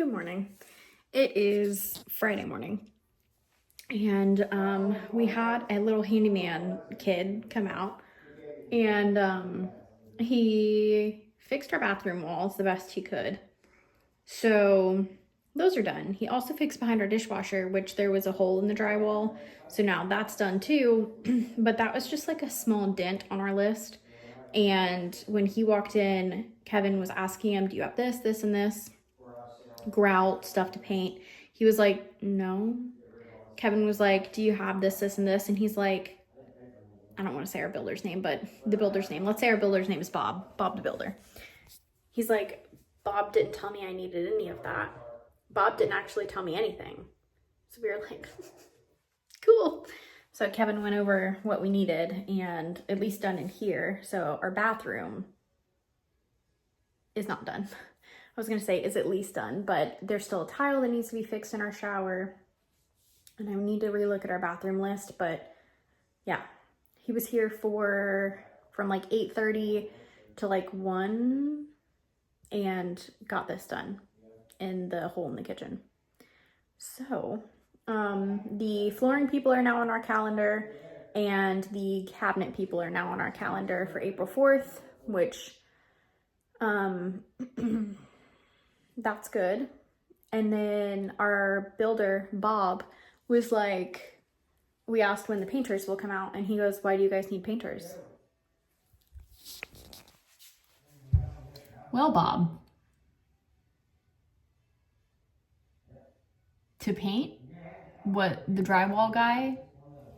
Good morning. It is Friday morning, and we had a little handyman kid come out, and he fixed our bathroom walls the best he could. So those are done. He also fixed behind our dishwasher, which there was a hole in the drywall. So now that's done too. But that was just like a small dent on our list. And when he walked in, Kevin was asking him, "Do you have this, this, and this? Grout, stuff to paint?" He was like, "No." Kevin was like, "Do you have this, this, and this?" And he's like, I don't want to say our builder's name, but the builder's name. Let's say our builder's name is Bob the builder. He's like, "Bob didn't tell me I needed any of that. Bob didn't actually tell me anything." So we were like, cool. So Kevin went over what we needed, and at least done in here. So our bathroom is not done. I was going to say is at least done, but there's still a tile that needs to be fixed in our shower. And I need to relook at our bathroom list, but yeah. He was here from like 8:30 to like 1 and got this done in the hole in the kitchen. So, the flooring people are now on our calendar, and the cabinet people are now on our calendar for April 4th, which, that's good. And then our builder, Bob, was like, we asked when the painters will come out, and he goes, "Why do you guys need painters?" Well, Bob, to paint what the drywall guy,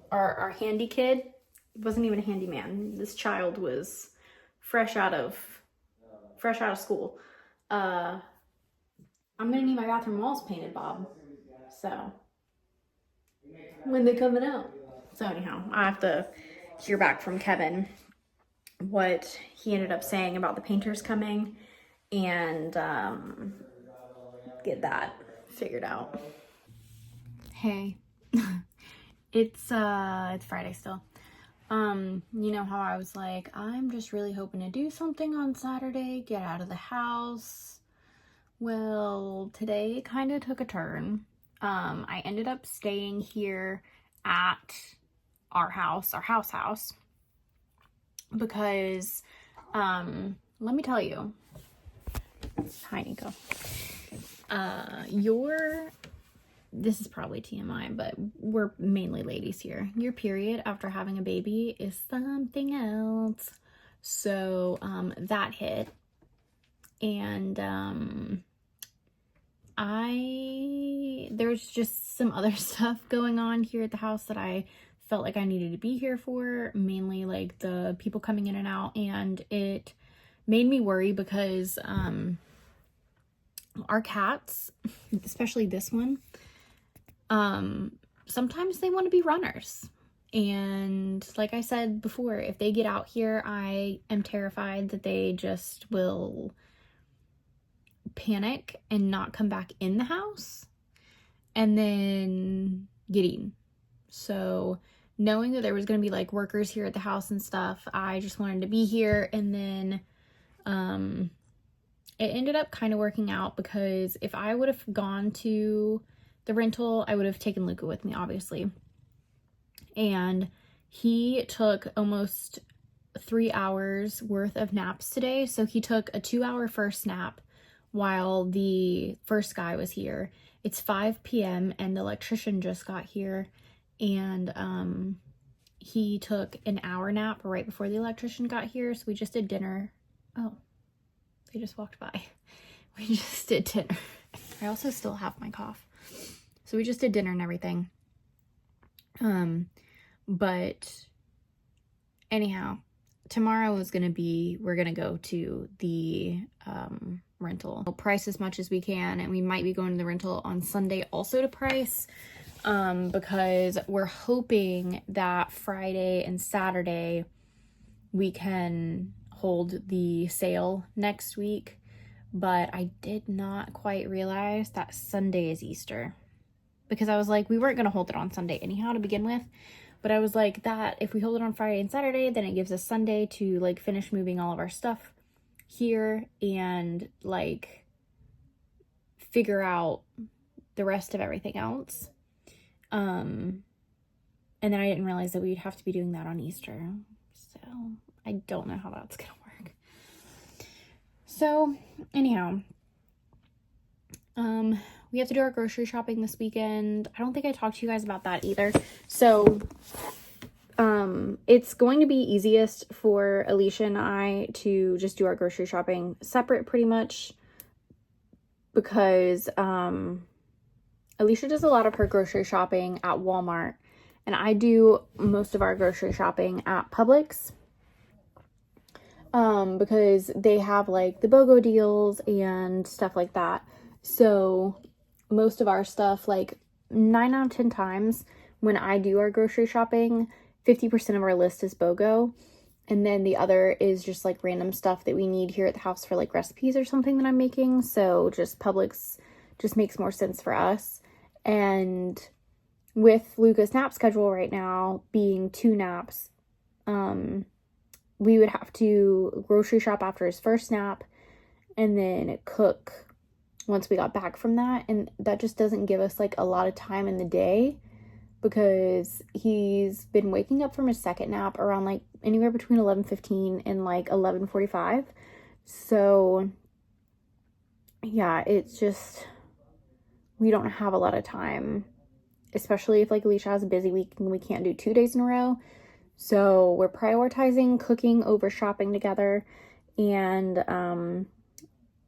our handy kid, wasn't even a handyman. This child was fresh out of school. I'm gonna need my bathroom walls painted, Bob. So when they coming out? So anyhow, I have to hear back from Kevin what he ended up saying about the painters coming, and get that figured out. Hey, it's Friday still. You know how I was like, I'm just really hoping to do something on Saturday, get out of the house. Well, today kind of took a turn. I ended up staying here at our house, because, let me tell you, hi, Nico, this is probably TMI, but we're mainly ladies here. Your period after having a baby is something else. So, that hit, and, there's just some other stuff going on here at the house that I felt like I needed to be here for, mainly like the people coming in and out, and it made me worry because our cats, especially this one, sometimes they want to be runners. And like I said before, if they get out here, I am terrified that they just will panic and not come back in the house and then get eaten. So knowing that there was going to be like workers here at the house and stuff, I just wanted to be here. And then it ended up kind of working out, because if I would have gone to the rental, I would have taken Luca with me, obviously. And he took almost 3 hours worth of naps today. So he took a 2-hour first nap while the first guy was here. It's 5 p.m. and the electrician just got here, and he took an hour nap right before the electrician got here. So we just did dinner. Oh, they just walked by. We just did dinner. I also still have my cough. So we just did dinner and everything. But anyhow, tomorrow is going to be, we're going to go to the rental. We'll price as much as we can, and we might be going to the rental on Sunday also to price, because we're hoping that Friday and Saturday we can hold the sale next week. But I did not quite realize that Sunday is Easter, because I was like, we weren't going to hold it on Sunday anyhow to begin with. But I was like, that if we hold it on Friday and Saturday, then it gives us Sunday to like finish moving all of our stuff here and like figure out the rest of everything else. And then I didn't realize that we'd have to be doing that on Easter. So I don't know how that's gonna work. So anyhow, we have to do our grocery shopping this weekend. I don't think I talked to you guys about that either. So it's going to be easiest for Alicia and I to just do our grocery shopping separate pretty much, because Alicia does a lot of her grocery shopping at Walmart, and I do most of our grocery shopping at Publix, because they have like the BOGO deals and stuff like that. So most of our stuff, like 9 out of 10 times when I do our grocery shopping, 50% of our list is BOGO. And then the other is just like random stuff that we need here at the house for like recipes or something that I'm making. So just Publix just makes more sense for us. And with Luca's nap schedule right now being 2 naps, we would have to grocery shop after his first nap and then cook once we got back from that. And that just doesn't give us like a lot of time in the day, because he's been waking up from his second nap around like anywhere between 11:15 and like 11:45. So yeah, it's just, we don't have a lot of time, especially if like Alicia has a busy week and we can't do 2 days in a row. So we're prioritizing cooking over shopping together. And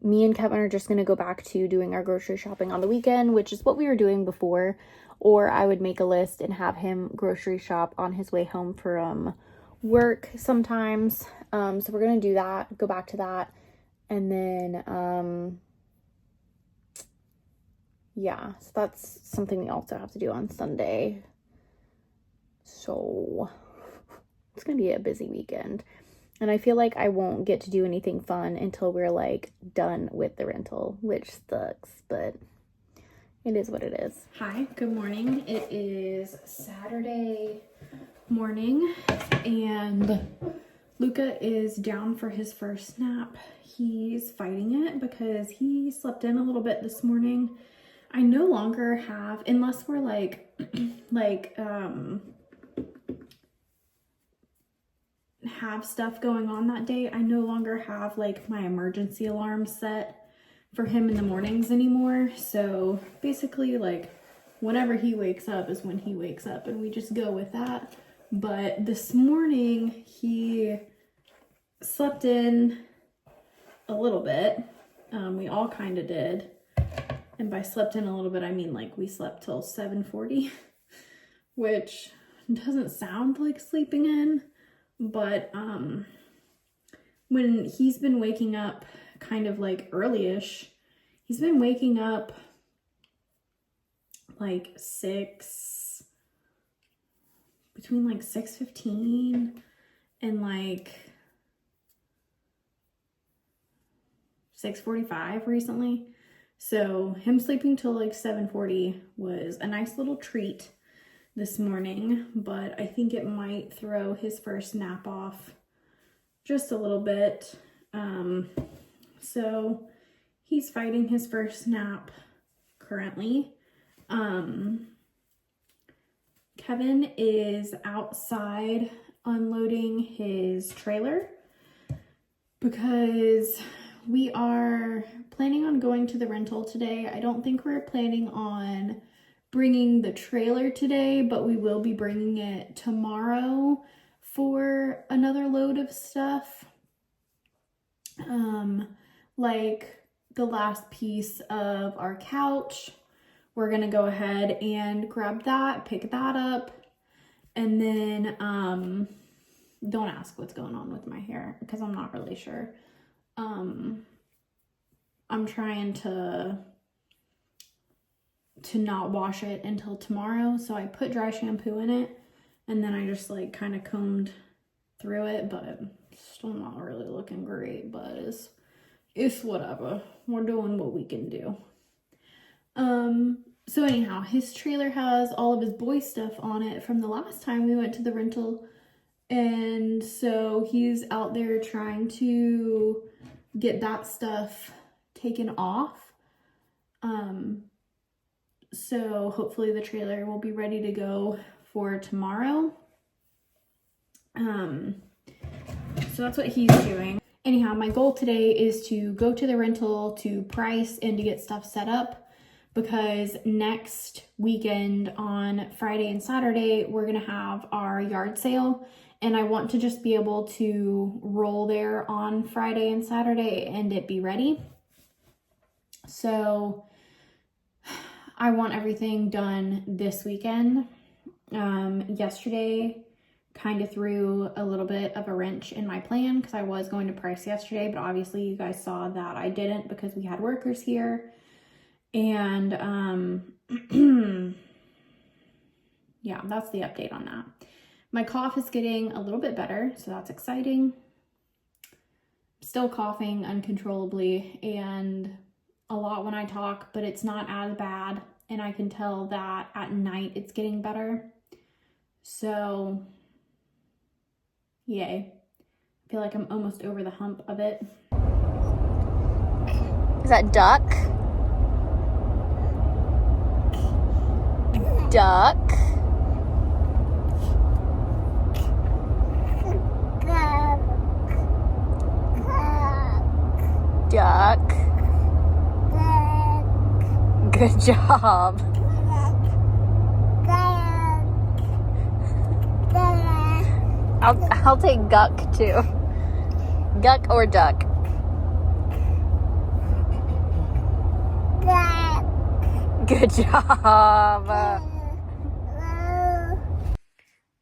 me and Kevin are just going to go back to doing our grocery shopping on the weekend, which is what we were doing before. Or I would make a list and have him grocery shop on his way home from work sometimes. So we're going to do that, go back to that. And then, yeah, so that's something we also have to do on Sunday. So it's going to be a busy weekend. And I feel like I won't get to do anything fun until we're like done with the rental, which sucks, but it is what it is. Hi, good morning. It is Saturday morning and Luca is down for his first nap. He's fighting it because he slept in a little bit this morning. I no longer have, unless we're like have stuff going on that day, I no longer have like my emergency alarm set for him in the mornings anymore. So basically like whenever he wakes up is when he wakes up, and we just go with that. But this morning he slept in a little bit. We all kind of did. And by slept in a little bit, I mean like we slept till 7:40, which doesn't sound like sleeping in. But when he's been waking up kind of like early-ish, he's been waking up like between like 6:15 and like 6:45 recently. So him sleeping till like 7:40 was a nice little treat this morning, but I think it might throw his first nap off just a little bit. So he's fighting his first nap currently. Kevin is outside unloading his trailer because we are planning on going to the rental today. I don't think we're planning on bringing the trailer today, but we will be bringing it tomorrow for another load of stuff. Like the last piece of our couch, we're gonna go ahead and grab that, pick that up, and then don't ask what's going on with my hair because I'm not really sure. I'm trying to not wash it until tomorrow, so I put dry shampoo in it and then I just like kind of combed through it, but still not really looking great, but it's whatever. We're doing what we can do. So anyhow, his trailer has all of his boy stuff on it from the last time we went to the rental, and so he's out there trying to get that stuff taken off. So hopefully the trailer will be ready to go for tomorrow. So that's what he's doing. Anyhow, my goal today is to go to the rental to price and to get stuff set up, because next weekend on Friday and Saturday, we're gonna have our yard sale, and I want to just be able to roll there on Friday and Saturday and it be ready. So I want everything done this weekend. Yesterday kind of threw a little bit of a wrench in my plan because I was going to price yesterday, but obviously you guys saw that I didn't because we had workers here. And yeah, that's the update on that. My cough is getting a little bit better, so that's exciting. Still coughing uncontrollably and a lot when I talk, but it's not as bad, and I can tell that at night it's getting better. So yay. I feel like I'm almost over the hump of it. Is that duck? Duck. Duck. Good job. I'll take guck too. Guck or duck? Good job.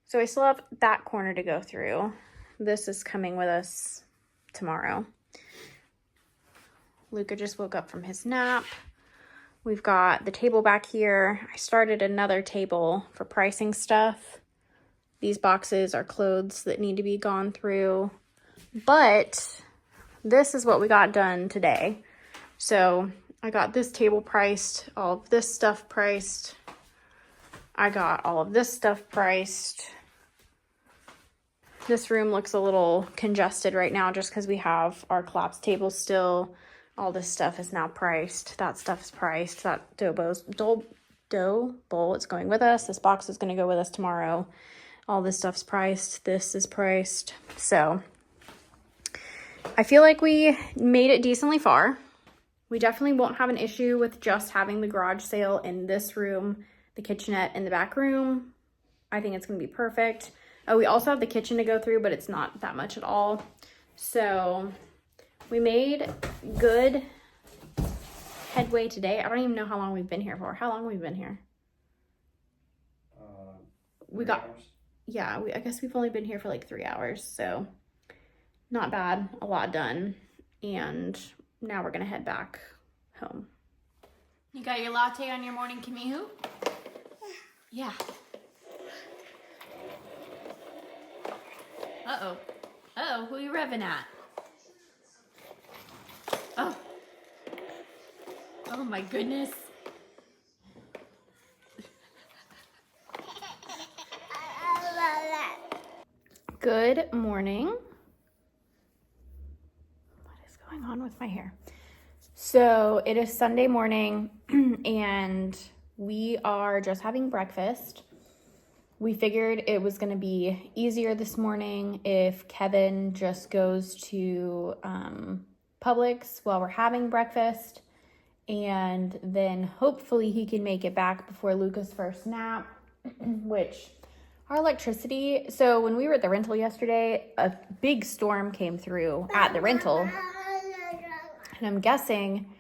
So I still have that corner to go through. This is coming with us tomorrow. Luca just woke up from his nap. We've got the table back here. I started another table for pricing stuff. These boxes are clothes that need to be gone through. But this is what we got done today. So I got this table priced, all of this stuff priced. I got all of this stuff priced. This room looks a little congested right now just because we have our collapsed table still. All this stuff is now priced. That stuff is priced. That dough bowl is going with us. This box is going to go with us tomorrow. All this stuff's priced. This is priced. So I feel like we made it decently far. We definitely won't have an issue with just having the garage sale in this room, the kitchenette in the back room. I think it's going to be perfect. Oh, we also have the kitchen to go through, but it's not that much at all. So we made good headway today. I don't even know how long we've been here for. How long have we been here? We got, yeah, I guess we've only been here for like 3 hours. So not bad, a lot done. And now we're gonna head back home. You got your latte on your morning Kamihu? Yeah. Uh-oh. Uh-oh, who are you revving at? Oh. Oh my goodness. Good morning. What is going on with my hair? So it is Sunday morning and we are just having breakfast. We figured it was going to be easier this morning if Kevin just goes to Publix while we're having breakfast, and then hopefully he can make it back before Luca's first nap, which our electricity, so when we were at the rental yesterday, a big storm came through at the rental, and I'm guessing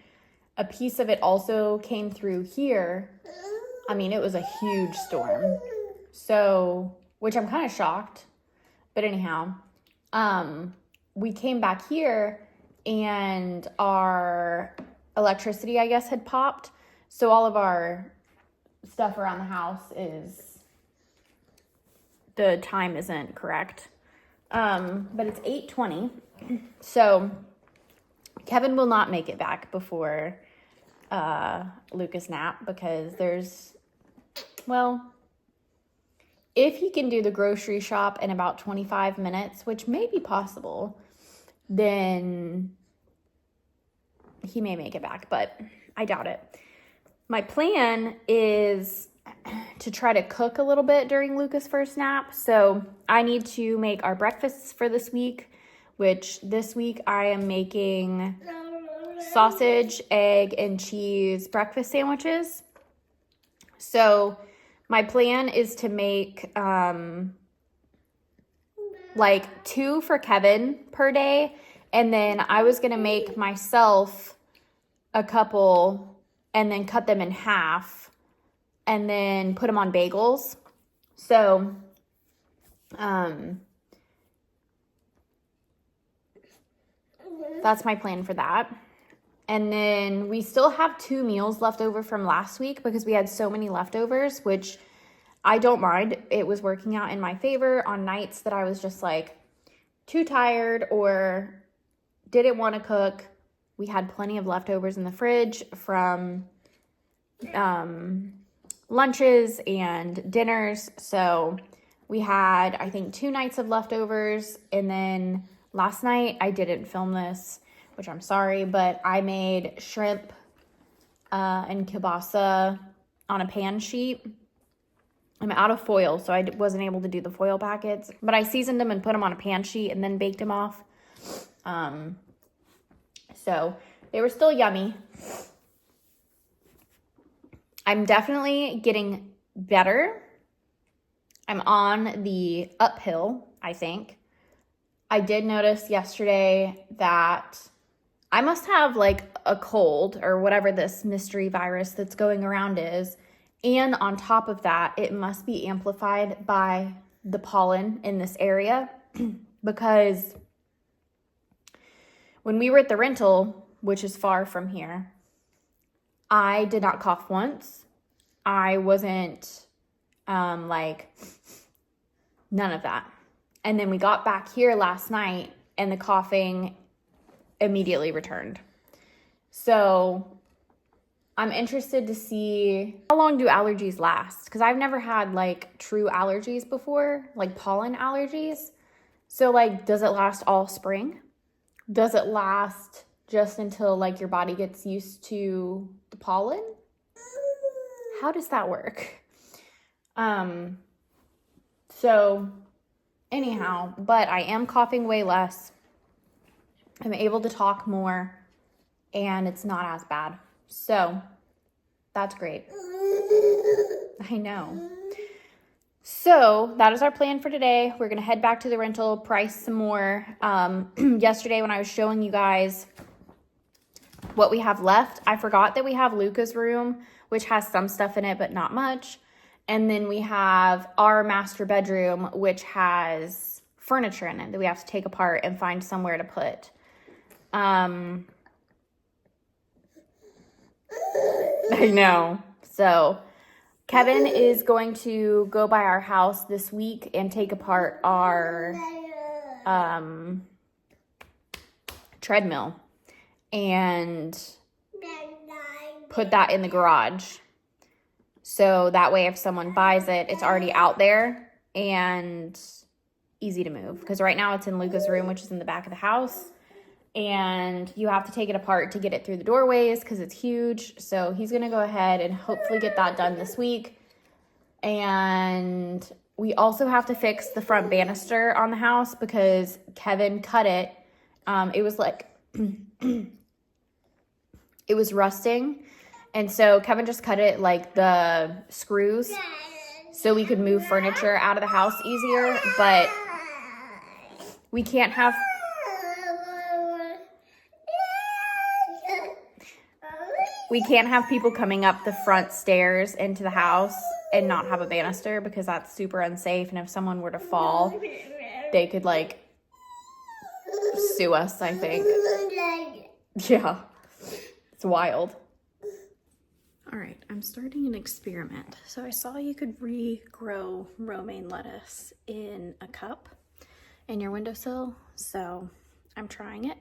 a piece of it also came through here. I mean, it was a huge storm. So, which I'm kind of shocked, but anyhow, we came back here and our electricity, I guess, had popped. So all of our stuff around the house the time isn't correct. But it's 8:20. So Kevin will not make it back before Luca's nap because if he can do the grocery shop in about 25 minutes, which may be possible, then he may make it back, but I doubt it. My plan is to try to cook a little bit during Luca's first nap. So I need to make our breakfasts for this week, which this week I am making sausage, egg, and cheese breakfast sandwiches. So my plan is to make like 2 for Kevin per day. And then I was going to make myself a couple and then cut them in half and then put them on bagels. So, that's my plan for that. And then we still have 2 meals left over from last week because we had so many leftovers, which I don't mind. It was working out in my favor on nights that I was just like too tired or didn't want to cook. We had plenty of leftovers in the fridge from lunches and dinners. So we had, I think, 2 nights of leftovers. And then last night, I didn't film this, which I'm sorry, but I made shrimp and kielbasa on a pan sheet. I'm out of foil, so I wasn't able to do the foil packets, but I seasoned them and put them on a pan sheet and then baked them off. So they were still yummy. I'm definitely getting better. I'm on the uphill, I think. I did notice yesterday that I must have like a cold or whatever this mystery virus that's going around is. And on top of that, it must be amplified by the pollen in this area because when we were at the rental, which is far from here, I did not cough once. I wasn't like none of that. And then we got back here last night and the coughing immediately returned. So I'm interested to see how long do allergies last? Because I've never had like true allergies before, like pollen allergies. So like, does it last all spring? Does it last just until like your body gets used to the pollen? How does that work? So anyhow, but I am coughing way less. I'm able to talk more and it's not as bad. So that's great. I know. So that is our plan for today. We're going to head back to the rental, price some more. Yesterday when I was showing you guys what we have left, I forgot that we have Luca's room, which has some stuff in it, but not much. And then we have our master bedroom, which has furniture in it that we have to take apart and find somewhere to put. I know. So Kevin is going to go by our house this week and take apart our treadmill and put that in the garage. So that way if someone buys it, it's already out there and easy to move. Because right now it's in Luca's room, which is in the back of the house. And you have to take it apart to get it through the doorways because it's huge. So he's going to go ahead and hopefully get that done this week. And we also have to fix the front banister on the house because Kevin cut it. It was like, it was rusting. And so Kevin just cut it like the screws so we could move furniture out of the house easier. But we can't have... We can't have people coming up the front stairs into the house and not have a banister because that's super unsafe. And if someone were to fall, they could like sue us, I think. Yeah, it's wild. All right, I'm starting an experiment. So I saw you could regrow romaine lettuce in a cup in your windowsill. So I'm trying it.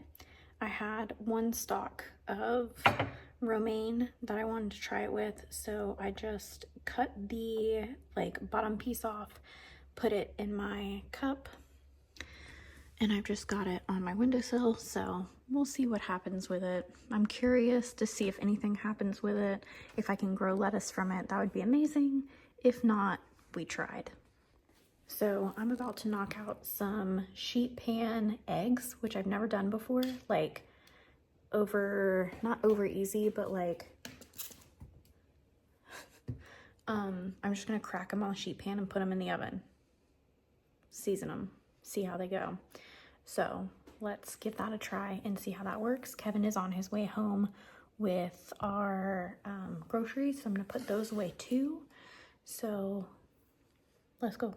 I had 1 stalk of romaine that I wanted to try it with, so I just cut the like bottom piece off, put it in my cup, and I've just got it on my windowsill, so we'll see what happens with it. I'm curious to see if anything happens with it. If I can grow lettuce from it, that would be amazing. If not, we tried. So I'm about to knock out some sheet pan eggs, which I've never done before, like not over easy, but like, I'm just gonna crack them on the sheet pan and put them in the oven, season them, see how they go. So let's give that a try and see how that works. Kevin is on his way home with our groceries, so I'm gonna put those away too. So let's go.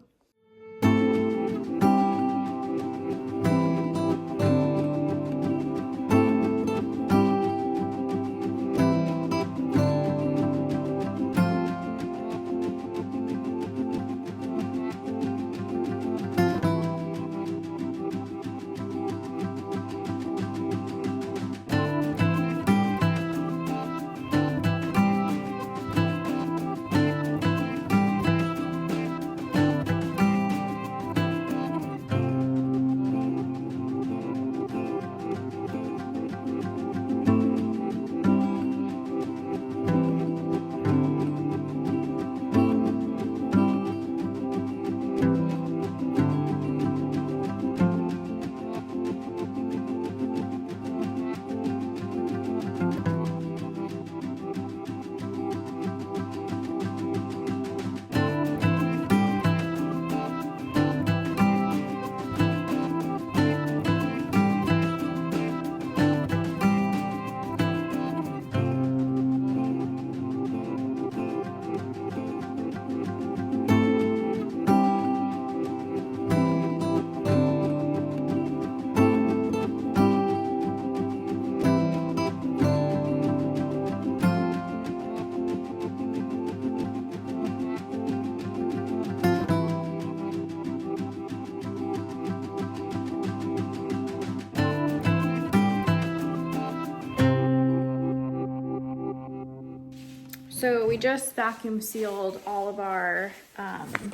So we just vacuum sealed all of our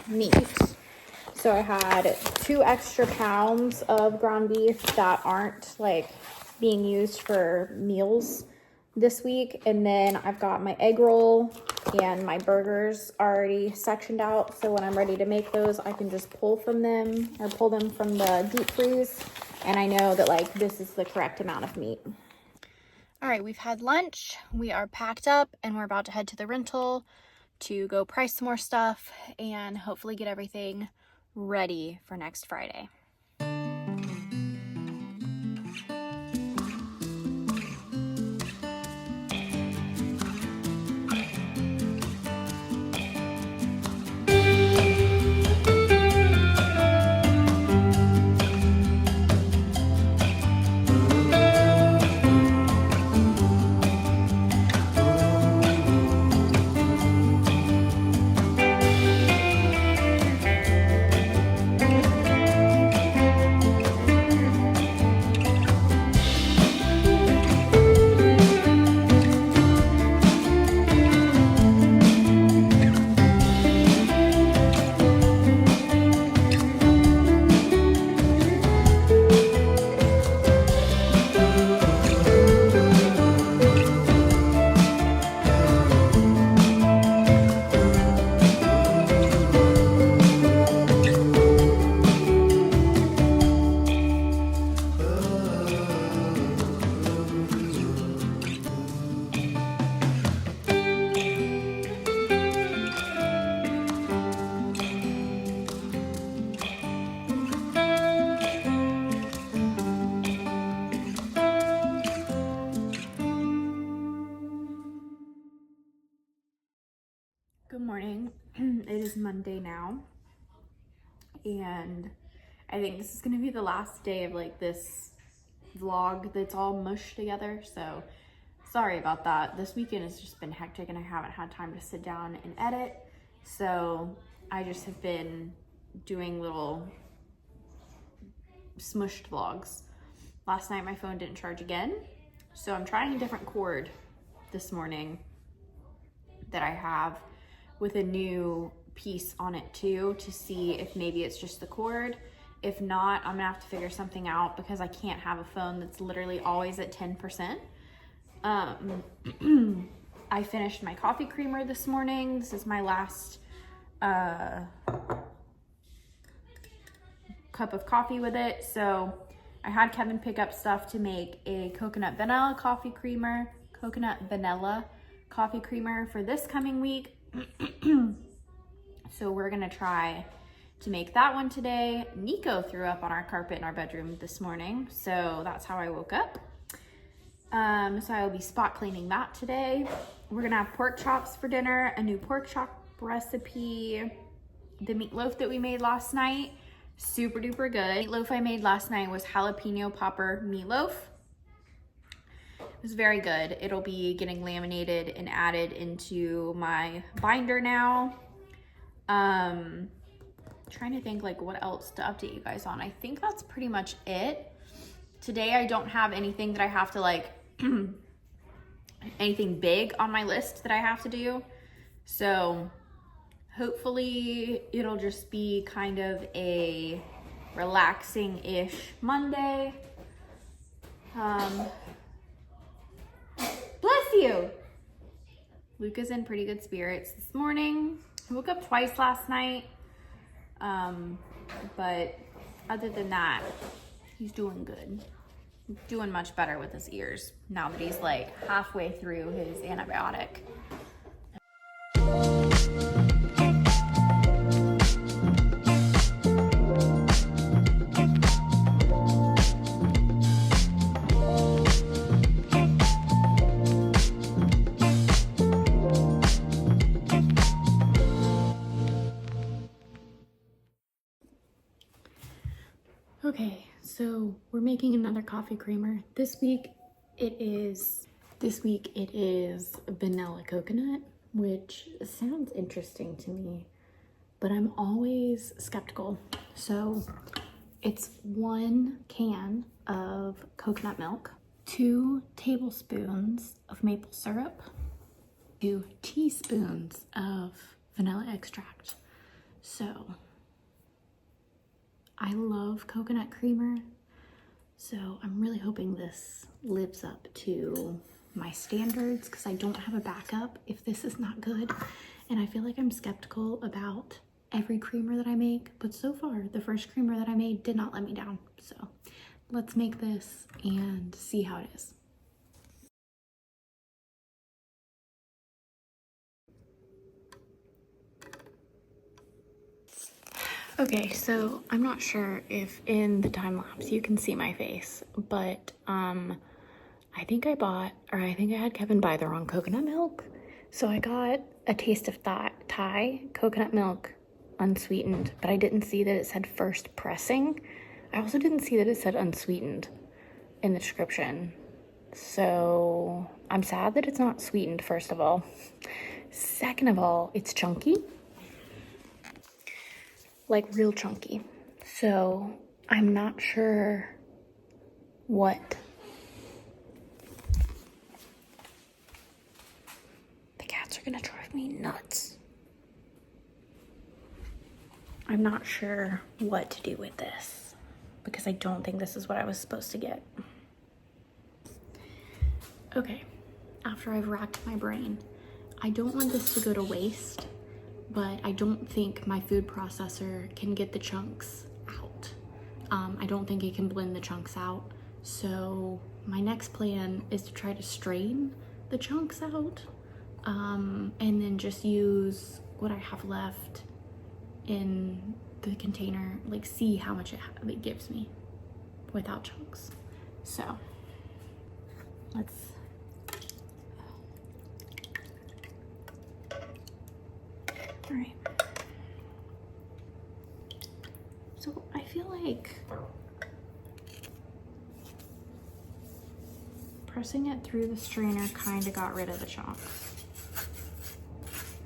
meat. So I had 2 extra pounds of ground beef that aren't like being used for meals this week. And then I've got my egg roll and my burgers already sectioned out. So when I'm ready to make those, I can just pull them from the deep freeze. And I know that like this is the correct amount of meat. All right, we've had lunch, we are packed up, and we're about to head to the rental to go price some more stuff and hopefully get everything ready for next Friday. Good morning. It is Monday now, and I think this is gonna be the last day of like this vlog that's all mushed together, so sorry about that. This weekend has just been hectic and I haven't had time to sit down and edit, so I just have been doing little smushed vlogs. Last night my phone didn't charge again, so I'm trying a different cord this morning that I have with a new piece on it too, to see if maybe it's just the cord If not, I'm gonna have to figure something out because I can't have a phone that's literally always at 10%. I finished my coffee creamer this morning. This is my last cup of coffee with it. So I had Kevin pick up stuff to make a coconut vanilla coffee creamer for this coming week. So we're gonna try to make that one today. Nico threw up on our carpet in our bedroom this morning, so that's how I woke up. So I will be spot cleaning that today. We're gonna have pork chops for dinner, a new pork chop recipe, the meatloaf that we made last night, super duper good. Meatloaf I made last night was jalapeno popper meatloaf. It was very good. It'll be getting laminated and added into my binder now. Trying to think like what else to update you guys on. I think that's pretty much it. Today I don't have anything that I have to like, anything big on my list that I have to do. So hopefully it'll just be kind of a relaxing-ish Monday. Bless you. Luca's in pretty good spirits this morning. He woke up twice last night. But other than that, he's doing good. He's doing much better with his ears now that he's like halfway through his antibiotic. Okay, so we're making another coffee creamer. This week it is vanilla coconut, which sounds interesting to me, but I'm always skeptical. So it's 1 can of coconut milk, 2 tablespoons of maple syrup, 2 teaspoons of vanilla extract. So I love coconut creamer, so I'm really hoping this lives up to my standards because I don't have a backup if this is not good. And I feel like I'm skeptical about every creamer that I make, but so far the first creamer that I made did not let me down. So let's make this and see how it is. Okay, so I'm not sure if in the time lapse you can see my face, but I think I had Kevin buy the wrong coconut milk. So I got a taste of Thai coconut milk unsweetened, but I didn't see that it said first pressing. I also didn't see that it said unsweetened in the description. So I'm sad that it's not sweetened, first of all. Second of all, it's chunky. Like real chunky. So I'm not sure what the cats are gonna drive me nuts. I'm not sure what to do with this because I don't think this is what I was supposed to get. Okay, after I've racked my brain, I don't want this to go to waste, but I don't think my food processor can get the chunks out. I don't think it can blend the chunks out. So my next plan is to try to strain the chunks out, and then just use what I have left in the container, like see how much it gives me without chunks. So let's all right. So I feel like pressing it through the strainer kind of got rid of the chunks.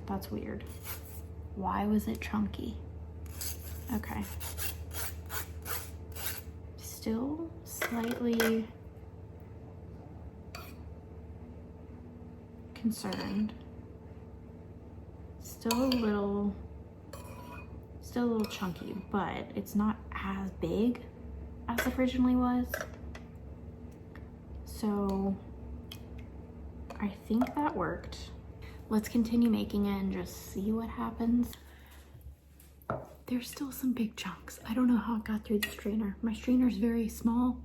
That's weird. Why was it chunky? Okay. Still slightly concerned. Still a little chunky, but it's not as big as it originally was. So I think that worked. Let's continue making it and just see what happens. There's still some big chunks. I don't know how it got through the strainer. My strainer is very small,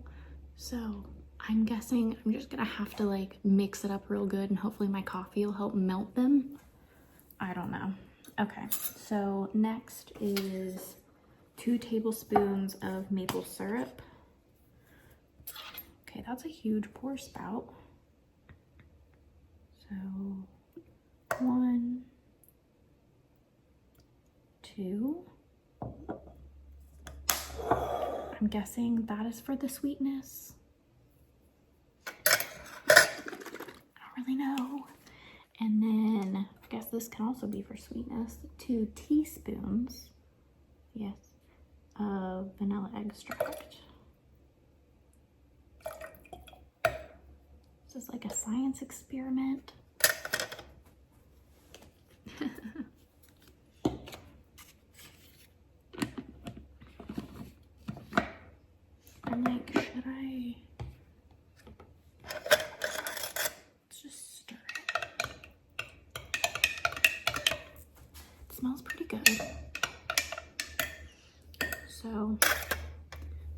so I'm guessing I'm just gonna have to like mix it up real good and hopefully my coffee will help melt them. I don't know. Okay, so next is 2 tablespoons of maple syrup. Okay, that's a huge pour spout. So 1, 2. I'm guessing that is for the sweetness. I don't really know. And then I guess this can also be for sweetness. 2 teaspoons, yes, of vanilla extract. This is like a science experiment. I'm like, should I? Let's just stir it. It smells pretty good. So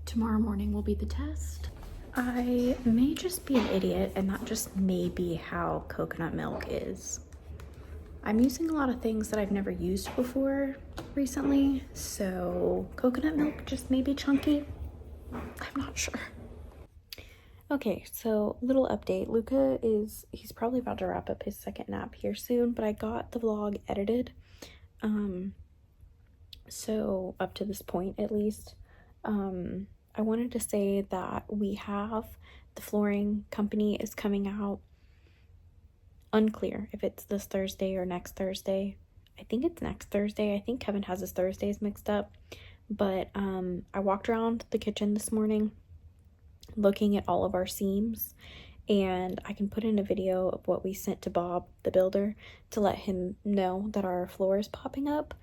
tomorrow morning will be the test. I may just be an idiot and that just may be how coconut milk is. I'm using a lot of things that I've never used before recently, so coconut milk just may be chunky. I'm not sure. Okay, so little update. Luca he's probably about to wrap up his second nap here soon, but I got the vlog edited. So up to this point at least. I wanted to say that we have the flooring company is coming out. Unclear if it's this Thursday or next Thursday. I think it's next Thursday. I think Kevin has his Thursdays mixed up. But I walked around the kitchen this morning looking at all of our seams, and I can put in a video of what we sent to Bob, the builder, to let him know that our floor is popping up.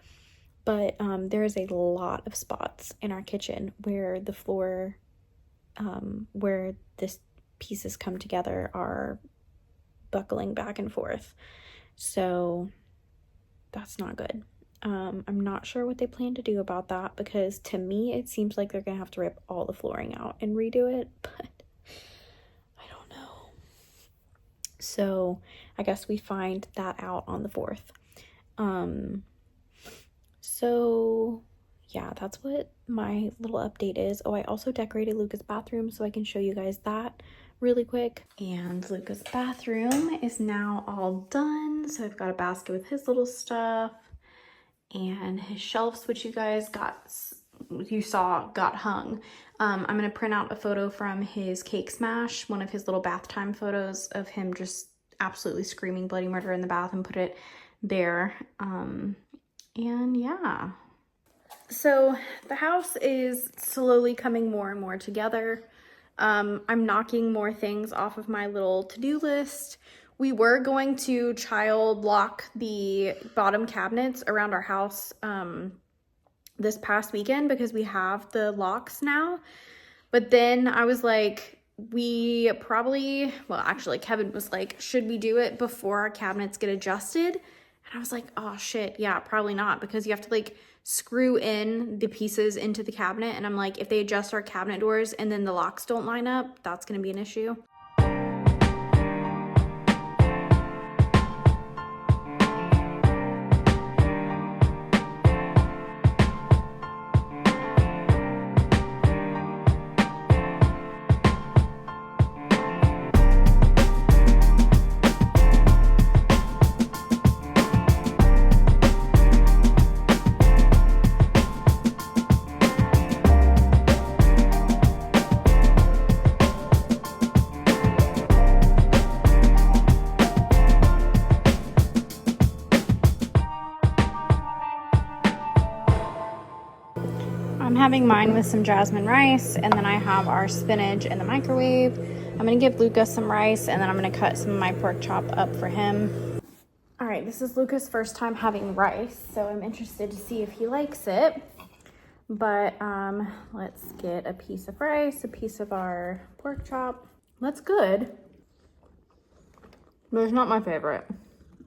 But there is a lot of spots in our kitchen where the floor, where this pieces come together, are buckling back and forth. So that's not good. I'm not sure what they plan to do about that, because to me it seems like they're gonna have to rip all the flooring out and redo it, but I don't know. So I guess we find that out on the 4th. So yeah, that's what my little update is. Oh, I also decorated Luca's bathroom, so I can show you guys that really quick. And Luca's bathroom is now all done. So I've got a basket with his little stuff, and his shelves, which you guys got hung. I'm gonna print out a photo from his Cake Smash, one of his little bath time photos of him just absolutely screaming bloody murder in the bath, and put it there. And yeah, so the house is slowly coming more and more together. I'm knocking more things off of my little to-do list. We were going to child lock the bottom cabinets around our house this past weekend, because we have the locks now. But then I was like, actually Kevin was like, should we do it before our cabinets get adjusted? And I was like, oh shit, yeah, probably not, because you have to like screw in the pieces into the cabinet. And I'm like, if they adjust our cabinet doors and then the locks don't line up, that's gonna be an issue. I'm having mine with some jasmine rice, and then I have our spinach in the microwave. I'm gonna give Luca some rice, and then I'm gonna cut some of my pork chop up for him. All right, this is Luca's first time having rice, so I'm interested to see if he likes it. But let's get a piece of rice, a piece of our pork chop. That's good, but it's not my favorite.